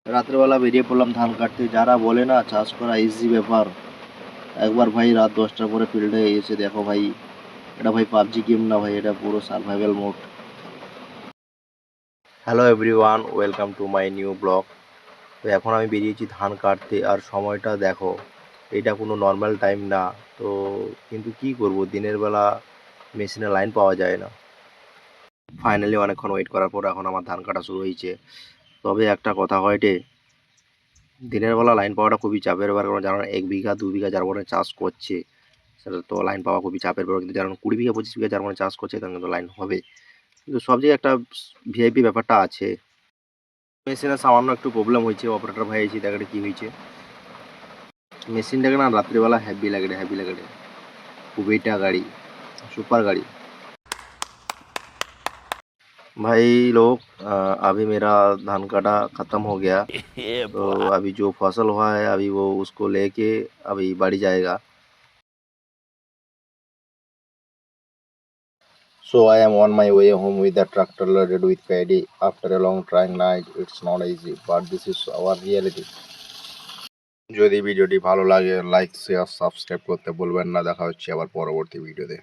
রাত্রেবেলা বেরিয়ে পড়লাম ধান কাটতে। যারা বলে না চাষ করা ইজি ব্যাপার, একবার ভাই রাত 10টার পরে ফিল্ডে এসে দেখো ভাই, এটা ভাই পাবজি গেম না ভাই, এটা পুরো survival mode. Hello everyone, welcome to my new blog. তো এখন আমি বেরিয়েছি ধান কাটতে, আর সময়টা দেখো, এটা কোনো নর্মাল টাইম না। তো কিন্তু কি করব, দিনের বেলা মেশিনে লাইন পাওয়া যায় না। ফাইনালি অনেকক্ষণ ওয়েট করার পর এখন আমার ধান কাটা শুরু হয়েছে। তবে একটা কথা হয়টে, দিনের বেলা লাইন পাওয়াটা খুবই চাপের ব্যাপার। কারণ যারা 1 বিঘা 2 বিঘা যার মনে চাষ করছে, সেটা তো লাইন পাওয়া খুবই চাপের ব্যাপার। কিন্তু যারা 20 বিঘা 25 বিঘা যার মনে চাষ করছে, তার কিন্তু লাইন হবে। কিন্তু সব জায়গায় একটা ভিআইপি ব্যাপারটা আছে। মেশিনের সামান্য একটু প্রবলেম হয়েছে, অপারেটর ভাই এসে দেখাটা কী হয়েছে। মেশিনটাকে না রাত্রিবেলা হেভি লাগে রে। খুবইটা গাড়ি, सुपर गाड़ी भाई लोग। अभी मेरा धान काटा ख़त्म हो गया। तो अभी जो फसल हुआ है, अभी वो उसको लेके अभी बाड़ी जाएगा। So I am on my way home with the tractor loaded with paddy. After a long trying night, it's not easy, but this is our reality. যদি ভিডিওটি ভালো লাগে, লাইক শেয়ার সাবস্ক্রাইব করতে ভুলবেন না। দেখা হচ্ছে আবার পরবর্তী ভিডিওতে।